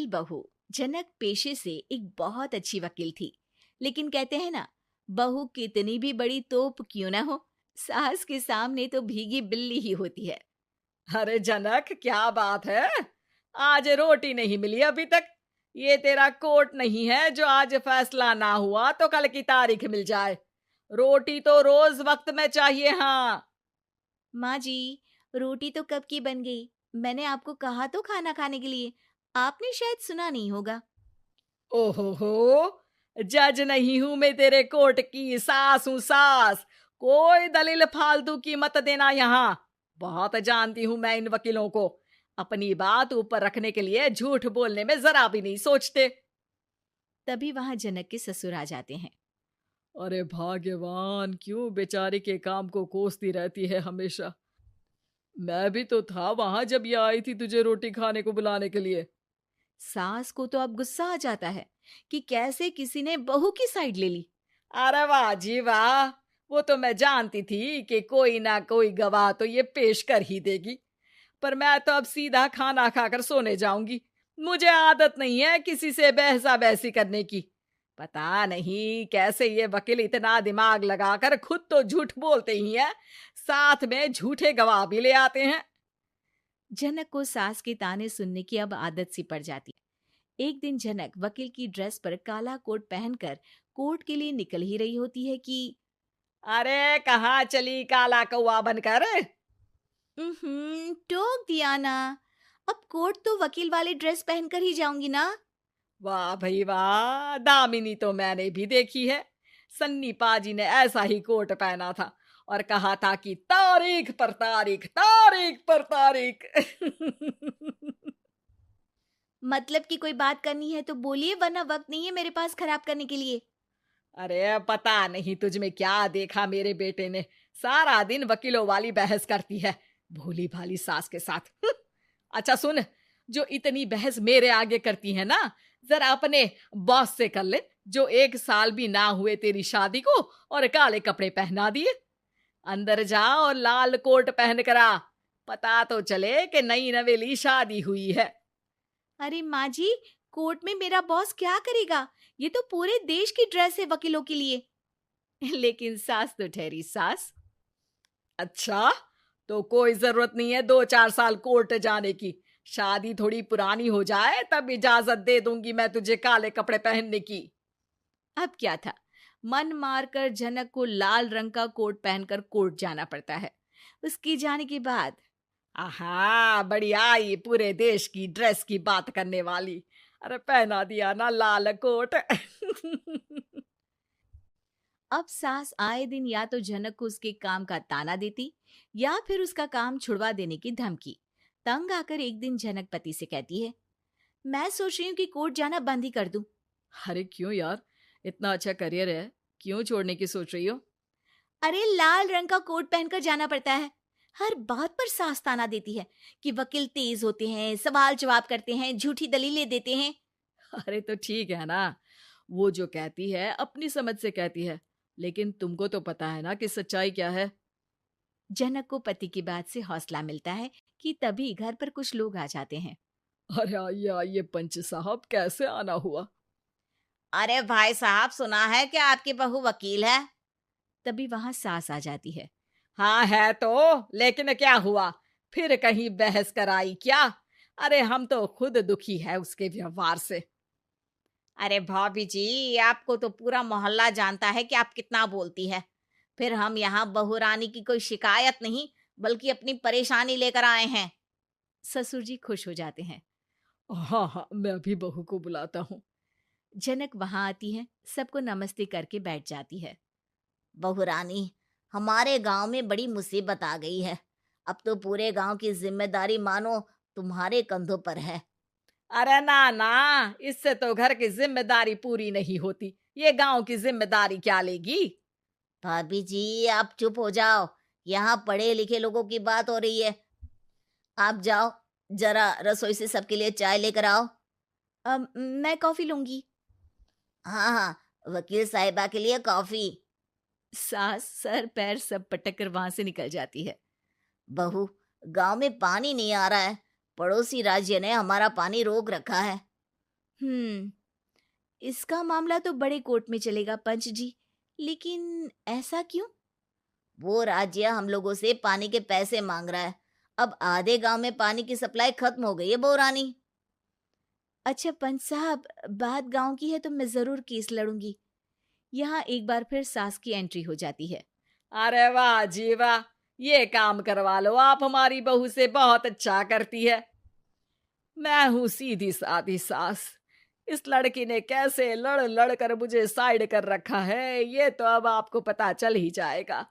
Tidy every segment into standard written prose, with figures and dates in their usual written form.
बहू। जनक पेशे से एक बहुत अच्छी वकील थी, लेकिन कहते हैं ना, बहू कितनी भी बड़ी तोप क्यों ना हो, सास के सामने तो भीगी बिल्ली ही होती है। अरे जनक, क्या बात है? आज रोटी नहीं मिली अभी तक। ये तेरा कोर्ट नहीं है जो आज फैसला ना हुआ तो कल की तारीख मिल जाए। रोटी तो रोज वक्त में चाहिए। हाँ। माँ जी, रोटी तो कब की बन गई। मैंने आपको कहा तो खाना खाने के लिए, आपने शायद सुना नहीं होगा। ओहो हो, जज नहीं हूं मैं तेरे कोर्ट की, सास हूं सास। कोई दलील फालतू की मत देना यहाँ। बहुत जानती हूं मैं इन वकीलों को। अपनी बात ऊपर रखने के लिए झूठ बोलने में जरा भी नहीं सोचते। तभी वहां जनक के ससुर आ जाते हैं। अरे भाग्यवान, क्यों बेचारी के काम को कोसती रहती है हमेशा। मैं भी तो था वहां जब ये आई थी तुझे रोटी खाने को बुलाने के लिए। सास को तो अब गुस्सा आ जाता है कि कैसे किसी ने बहू की साइड ले ली। अरे वाह जी वाह, वो तो मैं जानती थी कि कोई ना कोई गवाह तो ये पेश कर ही देगी। पर मैं तो अब सीधा खाना खाकर सोने जाऊंगी। मुझे आदत नहीं है किसी से बहसा बहसी करने की। पता नहीं कैसे ये वकील इतना दिमाग लगाकर खुद तो झूठ बोलते ही हैं, साथ में झूठे गवाह भी ले आते हैं। जनक को सास के ताने सुनने की अब आदत सी पड़ जाती है। एक दिन जनक वकील की ड्रेस पर काला कोट पहनकर कोर्ट के लिए निकल ही रही होती है कि अरे कहाँ चली काला कौवा बनकर? टोक दिया ना। अब कोर्ट तो वकील वाली ड्रेस पहनकर ही जाऊंगी ना। वाह भाई वाह, दामिनी तो मैंने भी देखी है। सन्नी पाजी ने ऐसा ही कोट पहना था और कहा था कि तारीख पर तारीख, तारीख पर तारीख। मतलब कि कोई बात करनी है तो बोलिए, वरना वक्त नहीं है मेरे पास खराब करने के लिए। अरे पता नहीं तुझ में क्या देखा मेरे बेटे ने, सारा दिन वकीलों वाली बहस करती है, भोली भाली सास के साथ। अच्छा सुन, जो इतनी बहस मेरे आगे करती है ना, जरा अपने बॉस से कर ले, जो 1 साल भी ना हुए तेरी शादी को और काले कपड़े पहना दिए। अंदर जा और लाल कोट पहन कर आ, पता तो चले कि नई नवेली शादी हुई है। अरे माँ जी, कोर्ट में मेरा बॉस क्या करेगा? ये तो पूरे देश की ड्रेस है वकीलों के लिए। लेकिन सास तो ठहरी सास। अच्छा, तो कोई जरूरत नहीं है 2-4 साल कोर्ट जाने की। शादी थोड़ी पुरानी हो जाए तब इजाजत दे दूंगी मैं तुझे काले कपड़े पहनने की। अब क्या था, मन मारकर जनक को लाल रंग का कोट पहनकर कोर्ट जाना पड़ता है। उसके जाने के बाद आहा, बढ़िया, ये पूरे देश की ड्रेस की बात करने वाली। अरे पहना दिया ना लाल कोट। अब सास आए दिन या तो जनक को उसके काम का ताना देती या फिर उसका काम छुड़वा देने की धमकी। तंग आकर एक दिन जनक पति से कहती है, मैं सोच रही हूँ कि कोर्ट जाना बंद ही कर दूं। अरे क्यों यार, इतना अच्छा करियर है, क्यों छोड़ने की सोच रही हो? अरे लाल रंग का कोट पहनकर जाना पड़ता है। हर बात पर सास ताना देती है कि वकील तेज होते हैं, सवाल जवाब करते हैं, झूठी दलीलें देते हैं। अरे तो ठीक है ना, वो जो कहती है अपनी समझ से कहती है, लेकिन तुमको तो पता है ना कि सच्चाई क्या है। जनक को पति की बात से हौसला मिलता है कि तभी घर पर कुछ लोग आ जाते हैं। अरे आइए आइए पंच साहब, कैसे आना हुआ? अरे भाई साहब, सुना है कि आपकी बहू वकील है। तभी वहां सास आ जाती है। हाँ है तो, लेकिन क्या हुआ? फिर कहीं बहस कराई क्या? अरे हम तो खुद दुखी है उसके व्यवहार से। अरे भाभी जी, आपको तो पूरा मोहल्ला जानता है कि आप कितना बोलती है। फिर हम यहाँ बहू रानी की कोई शिकायत नहीं, बल्कि अपनी परेशानी लेकर आए हैं। ससुर जी खुश हो जाते हैं। हाँ हाँ, मैं भी बहू को बुलाता हूँ। जनक वहां आती है, सबको नमस्ते करके बैठ जाती है। बहू रानी, हमारे गांव में बड़ी मुसीबत आ गई है। अब तो पूरे गांव की जिम्मेदारी मानो तुम्हारे कंधों पर है। अरे ना ना, इससे तो घर की जिम्मेदारी पूरी नहीं होती, ये गांव की जिम्मेदारी क्या लेगी? भाभी जी, आप चुप हो जाओ। यहाँ पढ़े लिखे लोगों की बात हो रही है। आप जाओ, जरा रसोई से सबके लिए चाय लेकर आओ। मैं कॉफी लूंगी। हाँ हाँ, वकील साहिबा के लिए कॉफी। सास सर पैर सब पटक कर वहां से निकल जाती है। बहू, गांव में पानी नहीं आ रहा है। पड़ोसी राज्य ने हमारा पानी रोक रखा है। हम्म, इसका मामला तो बड़े कोर्ट में चलेगा पंच जी, लेकिन ऐसा क्यों? वो राज्य हम लोगों से पानी के पैसे मांग रहा है। अब आधे गांव में पानी की सप्लाई खत्म हो गई है बहुरानी। अच्छा पंच साहब, बात गांव की है तो मैं जरूर केस लड़ूंगी। यहाँ एक बार फिर सास की एंट्री हो जाती है। अरे वाह जी वाह, ये काम करवा लो आप हमारी बहू से, बहुत अच्छा करती है। मैं हूं सीधी सादी सास। इस लड़की ने कैसे लड़ लड़ कर मुझे साइड कर रखा है, ये तो अब आपको पता चल ही जाएगा।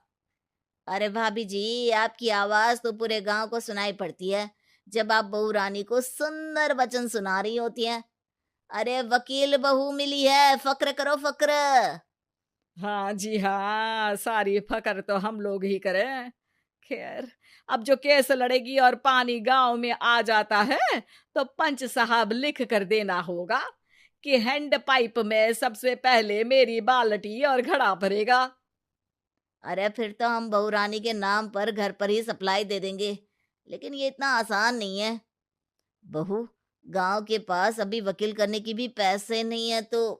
अरे भाभी जी, आपकी आवाज तो पूरे गांव को सुनाई पड़ती है जब आप बहू रानी को सुंदर वचन सुना रही होती हैं। अरे वकील बहू मिली है, फक्र करो फक्र। हाँ जी हाँ, सारी फकर तो हम लोग ही करें। खैर, अब जो केस लड़ेगी और पानी गांव में आ जाता है, तो पंच साहब लिख कर देना होगा कि हैंड पाइप में सबसे पहले मेरी बाल्टी और घड़ा भरेगा। अरे फिर तो हम बहू रानी के नाम पर घर पर ही सप्लाई दे देंगे, लेकिन ये इतना आसान नहीं है। बहू, गांव के पास अभी वकील करने की भी पैसे नहीं है तो।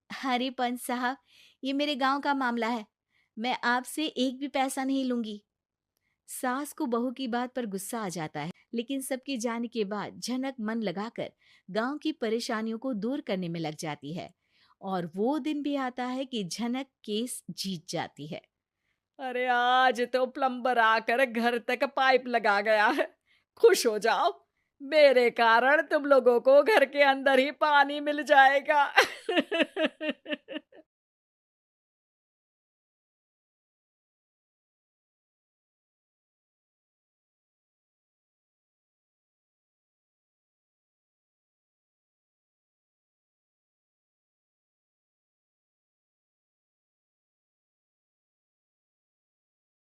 अरे पंच साहब, ये मेरे गांव का मामला है, मैं आपसे एक भी पैसा नहीं लूंगी। सास को बहू की बात पर गुस्सा आ जाता है, लेकिन सबके जाने के बाद झनक मन लगाकर गांव की परेशानियों को दूर करने में लग जाती है। और वो दिन भी आता है कि झनक केस जीत जाती है। अरे आज तो प्लम्बर आकर घर तक पाइप लगा गया है। खुश हो जाओ, मेरे कारण तुम लोगों को घर के अंदर ही पानी मिल जाएगा।